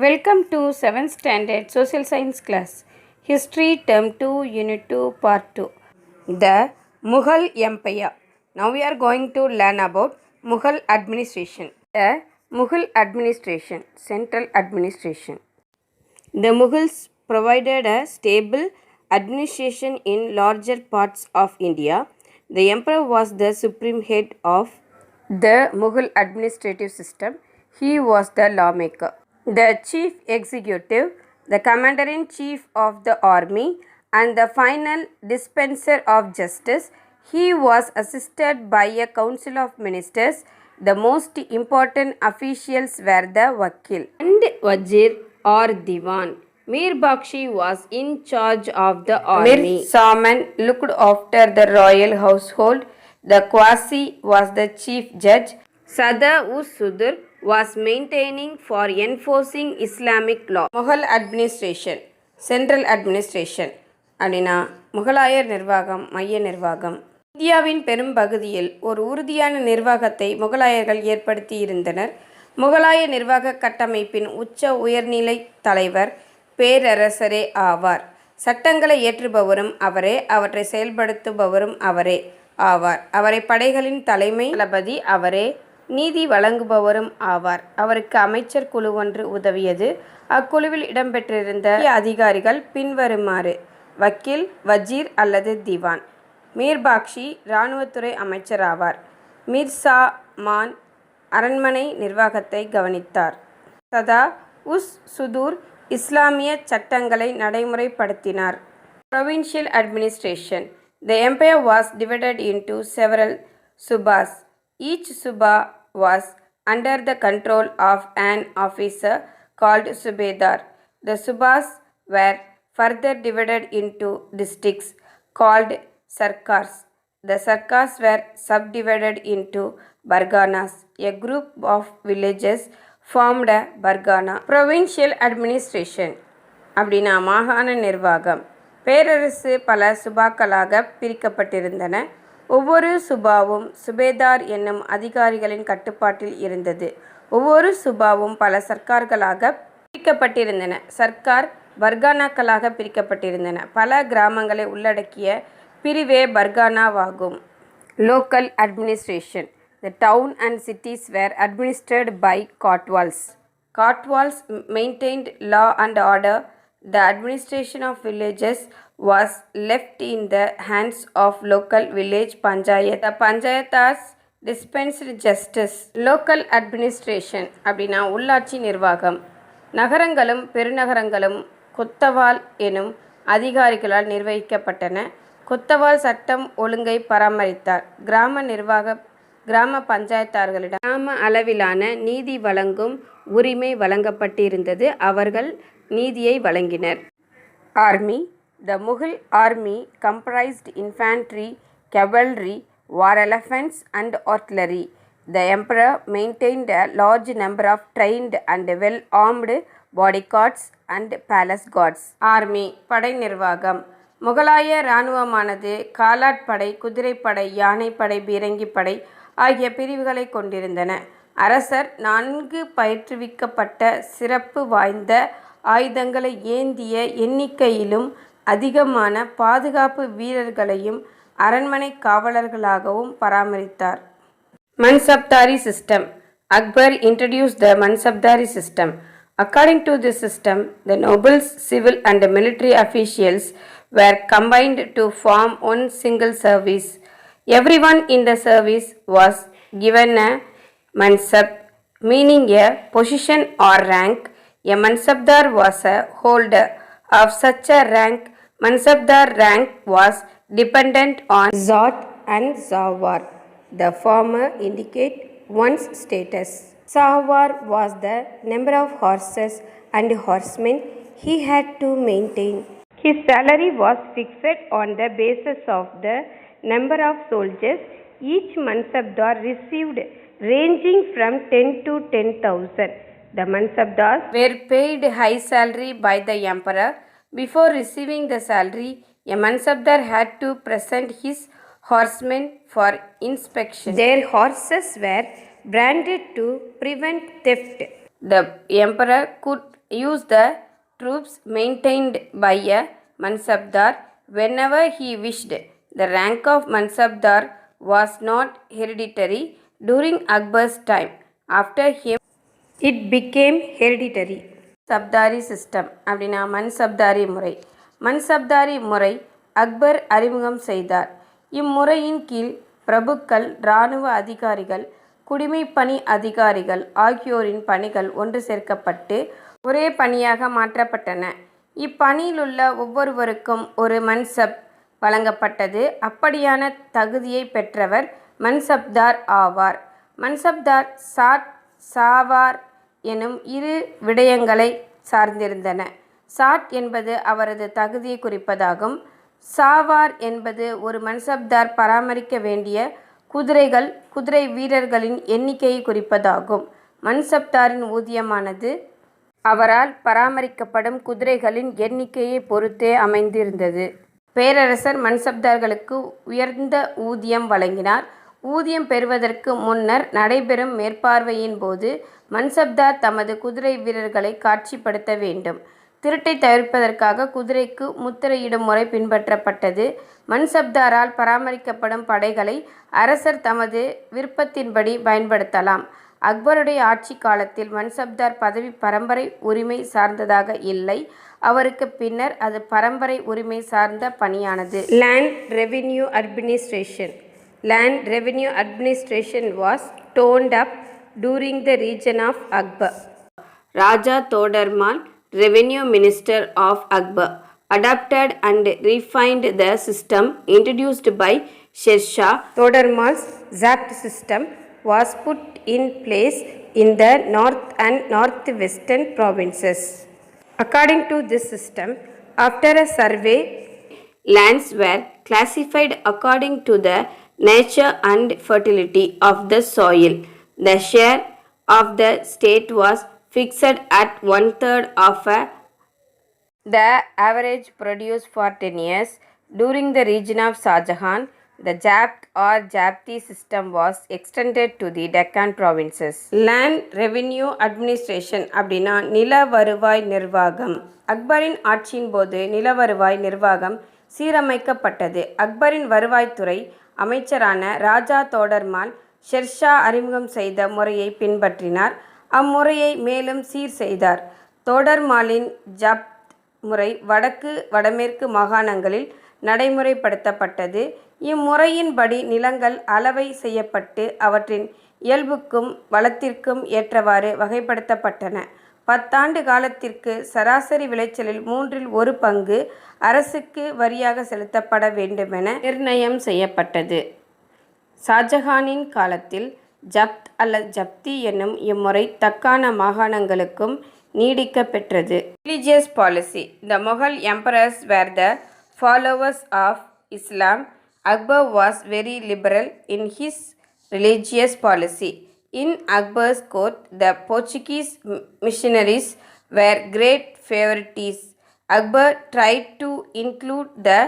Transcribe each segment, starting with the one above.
Welcome to 7th Standard Social Science class. History Term 2 Unit 2 Part 2. The Mughal Empire. Now we are going to learn about Mughal administration. The Mughal administration, central administration. The Mughals provided a stable administration in larger parts of India. The emperor was the supreme head of the Mughal administrative system. He was the lawmaker, the chief executive, the commander-in-chief of the army, and the final dispenser of justice. He was assisted by a council of ministers. The most important officials were the Wakil and Wazir or Diwan. Mir Bakshi was in charge of the army. Mir Saman looked after the royal household. The Qasi was the chief judge. Sada-us-Sudur was maintaining for enforcing Islamic law. Mughal administration, central administration அப்படின்னா முகலாயர் நிர்வாகம், மைய நிர்வாகம். இந்தியாவின் பெரும் பகுதியில் ஒரு உறுதியான நிர்வாகத்தை முகலாயர்கள் ஏற்படுத்தி இருந்தனர். முகலாய நிர்வாக கட்டமைப்பின் உச்ச உயர்நிலை தலைவர் பேரரசரே ஆவார். சட்டங்களை இயற்றுபவரும் அவரே, அவற்றை செயல்படுத்துபவரும் அவரே ஆவார். அவரை படைகளின் தலைமை தளபதி அவரே, நீதி வழங்குபவரும் ஆவார். அவருக்கு அமைச்சர் குழு ஒன்று உதவியது. அக்குழுவில் இடம்பெற்றிருந்த அதிகாரிகள் பின்வருமாறு: வக்கீல், வஜீர் அல்லது திவான். மீர் பாக்ஷி இராணுவத்துறை அமைச்சர் ஆவார். மிர்சா மான் அரண்மனை நிர்வாகத்தை கவனித்தார். சதா-உஸ்-சுதூர் இஸ்லாமிய சட்டங்களை நடைமுறைப்படுத்தினார். Provincial administration. The empire was divided into several subas. Each suba was under the control of an officer called Subedar. The subas were further divided into districts called sarkars. The sarkars were subdivided into barganas. A group of villages formed a bargana. Provincial administration அப்படின்னா மாகாண நிர்வாகம். பேரரசு பல சுபாக்களாக பிரிக்கப்பட்டிருந்தன. ஒவ்வொரு சுபாவும் சுபேதார் என்னும் அதிகாரிகளின் கட்டுப்பாட்டில் இருந்தது. ஒவ்வொரு சுபாவும் பல சர்க்கார்களாக பிரிக்கப்பட்டிருந்தன. சர்க்கார் பர்கானாக்களாக பிரிக்கப்பட்டிருந்தன. பல கிராமங்களை உள்ளடக்கிய பிரிவே பர்கானாவாகும். Local administration. The town and cities were administered by kotwals. Kotwals maintained law and order. The administration of villages was left in the hands of local village panchayat. The panchayatas dispensed justice. Local administration அப்படின்னா உள்ளாட்சி நிர்வாகம். நகரங்களும் பெருநகரங்களும் கொத்தவால் எனும் அதிகாரிகளால் நிர்வகிக்கப்பட்டன. கொத்தவால் சட்டம் ஒழுங்கை பராமரித்தார். கிராம பஞ்சாயத்தார்களிடம் கிராம அளவிலான நீதி வழங்கும் உரிமை வழங்கப்பட்டிருந்தது. அவர்கள் நீதியை வழங்கினர். Army. The Mughal army comprised infantry, cavalry, war elephants and artillery. The emperor maintained a large number of trained and well-armed bodyguards and palace guards. Army படை நிர்வாகம். முகலாய இராணுவமானது காலாட்படை, குதிரைப்படை, யானைப்படை, பீரங்கிப்படை ஆகிய பிரிவுகளை கொண்டிருந்தன. அரசர் 4 பயிற்றுவிக்கப்பட்ட சிறப்பு வாய்ந்த ஆயுதங்களை ஏந்திய எண்ணிக்கையிலும் அதிகமான பாதுகாப்பு வீரர்களையும் அரண்மனை காவலர்களாகவும் பராமரித்தார். Mansabdari system. Akbar introduced the Mansabdari system. According to this system, the nobles, civil and military officials were combined to form one single service. Everyone in the service was given a mansab, meaning a position or rank. A mansabdar was a holder of such a rank. Mansabdar rank was dependent on Zat and Zawar. The former indicate one's status. Zawar was the number of horses and horsemen he had to maintain. His salary was fixed on the basis of the number of soldiers each mansabdar received, ranging from 10 to 10,000. The mansabdars were paid high salary by the emperor. Before receiving the salary, a mansabdar had to present his horsemen for inspection. Their horses were branded to prevent theft. The emperor could use the troops maintained by a Mansabdar whenever he wished. The rank of Mansabdar was not hereditary during Akbar's time. After him, it became hereditary. சப்தாரி system அப்படின்னா மன்சப்தாரி முறை. மன்சப்தாரி முறை அக்பர் அறிமுகம் செய்தார். இம்முறையின் கீழ் பிரபுக்கள், இராணுவ அதிகாரிகள், குடிமைப்பணி அதிகாரிகள் ஆகியோரின் பணிகள் ஒன்று சேர்க்கப்பட்டு ஒரே பணியாக மாற்றப்பட்டன. இப்பணியிலுள்ள ஒவ்வொருவருக்கும் ஒரு மன்சப் வழங்கப்பட்டது. அப்படியான தகுதியை பெற்றவர் மன்சப்தார் ஆவார். மன்சப்தார் சாட், சாவார் எனும் இரு விடயங்களை சார்ந்திருந்தன. சாட் என்பது அவரது தகுதியை குறிப்பதாகும். சாவார் என்பது ஒரு மன்சப்தார் பராமரிக்க வேண்டிய குதிரைகள், குதிரை வீரர்களின் எண்ணிக்கையை குறிப்பதாகும். மன்சப்தாரின் ஊதியமானது அவரால் பராமரிக்கப்படும் குதிரைகளின் எண்ணிக்கையை பொறுத்தே அமைந்திருந்தது. பேரரசர் மன்சப்தார்களுக்கு உயர்ந்த ஊதியம் வழங்கினார். ஊதியம் பெறுவதற்கு முன்னர் நடைபெறும் மேற்பார்வையின் போது மன்சப்தார் தமது குதிரை வீரர்களை காட்சிப்படுத்த வேண்டும். திருட்டை தவிர்ப்பதற்காக குதிரைக்கு முத்திரையிடும் முறை பின்பற்றப்பட்டது. மன்சப்தாரால் பராமரிக்கப்படும் படைகளை அரசர் தமது விருப்பத்தின்படி பயன்படுத்தலாம். அக்பருடைய ஆட்சி காலத்தில் மன்சப்தார் பதவி பரம்பரை உரிமை சார்ந்ததாக இல்லை. அவருக்கு பின்னர் அது பரம்பரை உரிமை சார்ந்த பணியானது. Land revenue administration. Land revenue administration was toned up during the reign of Akbar. Raja Todarmal, revenue minister of Akbar, adapted and refined the system introduced by Sher Shah. Todarmal's Zabt system was put in place in the north and northwestern provinces. According to this system, after a survey, lands were classified according to the nature and fertility of the soil. The share of the state was fixed at 1/3 of the average produce for 10 years. During the reign of Shah Jahan, the Zabt or Zapti system was extended to the Deccan provinces. Land revenue administration அப்படின்னா நில வருவாய் நிர்வாகம். அக்பரின் ஆட்சியின் போது நில வருவாய் நிர்வாகம் சீரமைக்கப்பட்டது. அக்பரின் வருவாய்த்துறை அமைச்சரான ராஜா தோடர்மால் ஷெர்ஷா அறிமுகம் செய்த முறையை பின்பற்றினார். அம்முறையை மேலும் சீர் செய்தார். தோடர்மாலின் ஜப்த் முறை வடக்கு, வடமேற்கு மாகாணங்களில் நடைமுறைப்படுத்தப்பட்டது. இம்முறையின்படி நிலங்கள் அளவை செய்யப்பட்டு அவற்றின் இயல்புக்கும் வளத்திற்கும் ஏற்றவாறு வகைப்படுத்தப்பட்டன. 10 ஆண்டு காலத்திற்கு சராசரி விளைச்சலில் 1/3 பங்கு அரசுக்கு வரியாக செலுத்தப்பட வேண்டுமென நிர்ணயம் செய்யப்பட்டது. ஷாஜஹானின் காலத்தில் ஜப்த் அல்லது ஜப்தி என்னும் இம்முறை தக்கான மாகாணங்களுக்கும் நீடிக்க பெற்றது. Religious policy. The Mughal emperors were the followers of Islam. Akbar was very liberal in his religious policy. In Akbar's court, the Portuguese missionaries were great favorites. Akbar tried to include the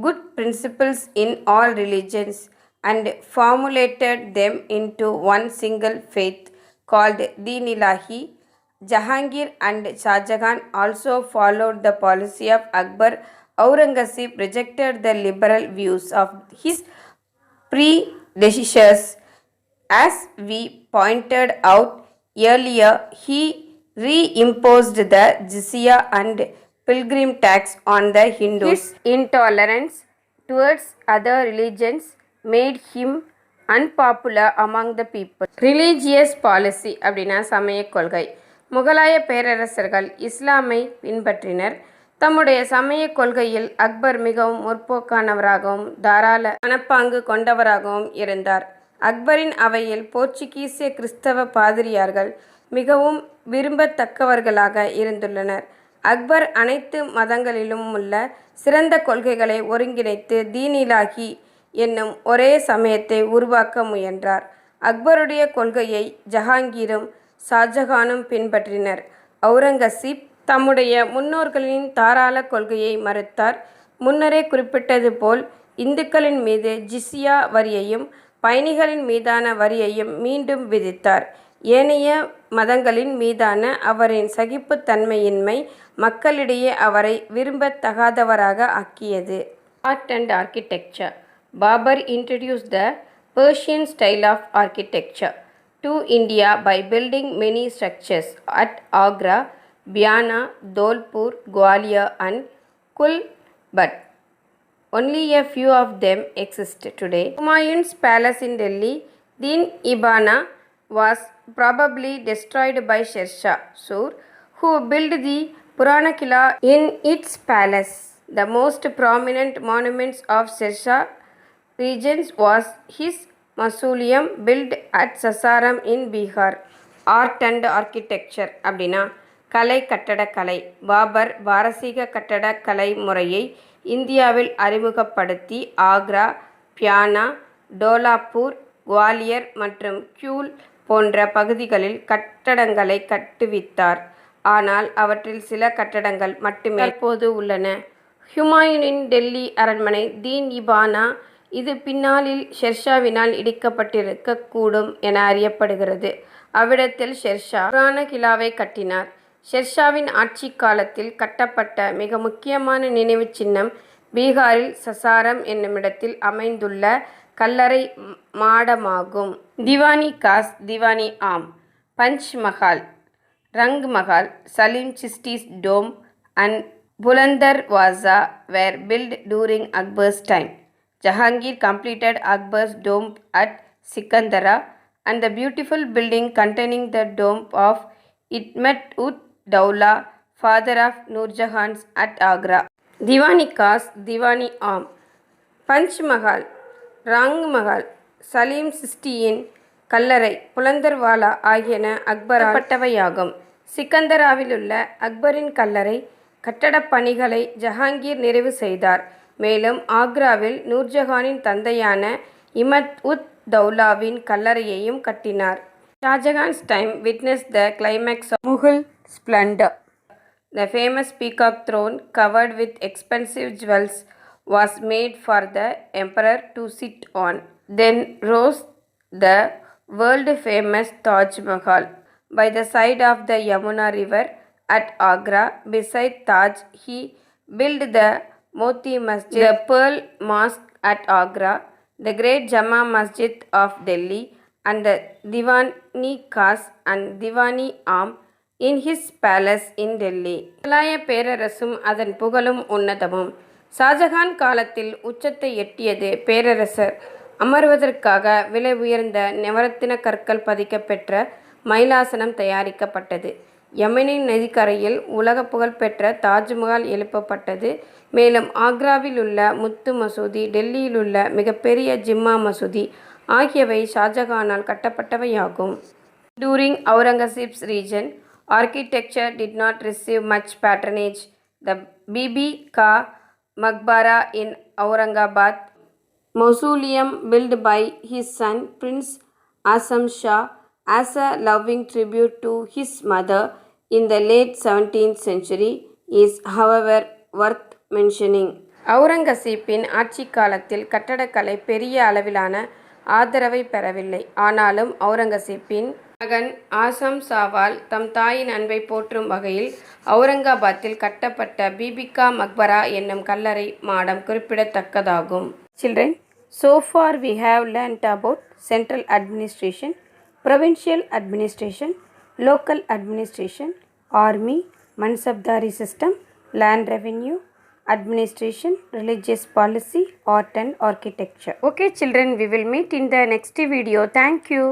good principles in all religions and formulated them into one single faith called Deen-i-Ilahi. Jahangir and Shah Jahan also followed the policy of Akbar. Aurangzeb rejected the liberal views of his predecessors. As we pointed out earlier, he reimposed the jizya and pilgrim tax on the Hindus. His intolerance towards other religions made him unpopular among the people. Religious policy அப்படின்னா சமய கொள்கை. முகலாய பேரரசர்கள் இஸ்லாமை பின்பற்றினர். தம்முடைய சமய கொள்கையில் அக்பர் மிகவும் முற்போக்கானவராகவும் தாராள மனப்பாங்கு கொண்டவராகவும் இருந்தார். அக்பரின் அவையில் போர்ச்சுகீசிய கிறிஸ்தவ பாதிரியார்கள் மிகவும் விரும்பத்தக்கவர்களாக இருந்துள்ளனர். அக்பர் அனைத்து மதங்களிலும் உள்ள சிறந்த கொள்கைகளை ஒருங்கிணைத்து தீன்-இலாஹி என்னும் ஒரே சமயத்தை உருவாக்க முயன்றார். அக்பருடைய கொள்கையை ஜஹாங்கீரும் ஷாஜஹானும் பின்பற்றினர். அவுரங்கசீப் தம்முடைய முன்னோர்களின் தாராள கொள்கையை மறுத்தார். முன்னரே குறிப்பிட்டது போல் இந்துக்களின் மீது ஜிஸ்யா வரியையும் பயணிகளின் மீதான வரியையும் மீண்டும் விதித்தார். ஏனைய மதங்களின் மீதான அவரின் சகிப்புத்தன்மையின்மை மக்களிடையே அவரை விரும்பத்தகாதவராக ஆக்கியது. Art and architecture. Babur introduced the Persian style of architecture to India by building many structures at Agra, Biana, Dholpur, Gwalior and Kulbat. Only a few of them exist today. Humayun's palace in Delhi, Din-i-Bana, was probably destroyed by Sher Shah Sur, who built the Purana Killa in its palace. The most prominent monuments of Sher Shah regions was his mausoleum built at Sasaram in Bihar. Art and architecture அப்படின்னா கலை கட்டடக்கலை. பாபர் பாரசீக கட்டடக்கலை முறையை இந்தியாவில் அறிமுகப்படுத்தி ஆக்ரா, பியானா, டோலாப்பூர், குவாலியர் மற்றும் கியூல் போன்ற பகுதிகளில் கட்டடங்களை கட்டுவித்தார். ஆனால் அவற்றில் சில கட்டடங்கள் மட்டுமே தற்போது உள்ளன. ஹுமாயூனின் டெல்லி அரண்மனை தீன்-இ-பானா இது பின்னாளில் ஷெர்ஷாவினால் இடிக்கப்பட்டிருக்க கூடும் என அறியப்படுகிறது. அவ்விடத்தில் ஷெர்ஷா புராண கிலாவை கட்டினார். ஷெர்ஷாவின் ஆட்சி காலத்தில் கட்டப்பட்ட மிக முக்கியமான நினைவு சின்னம் பீகாரில் சசாரம் என்னுமிடத்தில் அமைந்துள்ள கல்லறை மாடமாகும். Diwani cos, Diwan-i-Am, Panch Mahal, Rang Mahal, Salim Chishti's tomb and Bulandarwaza were built during Akbar's time. Jahangir completed Akbar's dome at Sikandara and the beautiful building containing the dome of Hikmat-ud-Daula, father of Nurjahan at Agra. Diwani Khas, Diwani Am, Panch Mahal, Rang Mahal, Salim சிஸ்டியின் கல்லறை, புலந்தர்வாலா ஆகியன அக்பரால் கட்டப்பட்டவையாகும். சிக்கந்தராவிலுள்ள அக்பரின் கல்லறை கட்டடப் பணிகளை ஜஹாங்கீர் நிறைவு செய்தார். மேலும் ஆக்ராவில் நூர்ஜஹானின் தந்தையான இமத்-உத்-தௌலாவின் கல்லறையையும் கட்டினார். Shahjahan's time witnessed the climax of Mughal splendor. The famous peacock throne covered with expensive jewels was made for the emperor to sit on. Then rose the world-famous Taj Mahal by the side of the Yamuna river at Agra. Beside Taj, he built the Moti Masjid, the Pearl Mosque at Agra, the great Jama Masjid of Delhi, and the Diwani Khas and Diwani Am in his palace in Delhi. முகலாய பேரரசும் அதன் புகழும் உன்னதமும். ஷாஜஹான் காலத்தில் உச்சத்தை எட்டியது. பேரரசர் அமர்வதற்காக விலை உயர்ந்த நவரத்தின கற்கள் பதிக்கப்பெற்ற மயிலாசனம் தயாரிக்கப்பட்டது. யமுனை நதிக்கரையில் உலக புகழ்பெற்ற தாஜ்மஹால் எழுப்பப்பட்டது. மேலும் ஆக்ராவில் உள்ள முத்து மசூதி, டெல்லியில் உள்ள மிகப்பெரிய ஜிம்மா மசூதி ஆகியவை ஷாஜஹானால் கட்டப்பட்டவையாகும். During Aurangzeb's reign, architecture did not receive much patronage. The Bibi Ka Maqbara in Aurangabad, mausoleum built by his son Prince Azam Shah as a loving tribute to his mother in the late 17th century, is however worth mentioning. அவுரங்கசீப்பின் ஆட்சி காலத்தில் கட்டடக்கலை பெரிய அளவிலான ஆதரவை பெறவில்லை. ஆனாலும் அவுரங்கசீப்பின் மகன் awesome ஷாவால் தம் தாயின் அன்பை போற்றும் வகையில் அவுரங்காபாத்தில் கட்டப்பட்ட பிபிகா மக்பரா என்னும் கல்லறை மாடம் குறிப்பிடத்தக்கதாகும். Children, so far we have learnt about central administration, provincial administration, local administration, army, mansabdari system, land revenue, administration, religious policy, art and architecture. Okay children, we will meet in the next video. Thank you.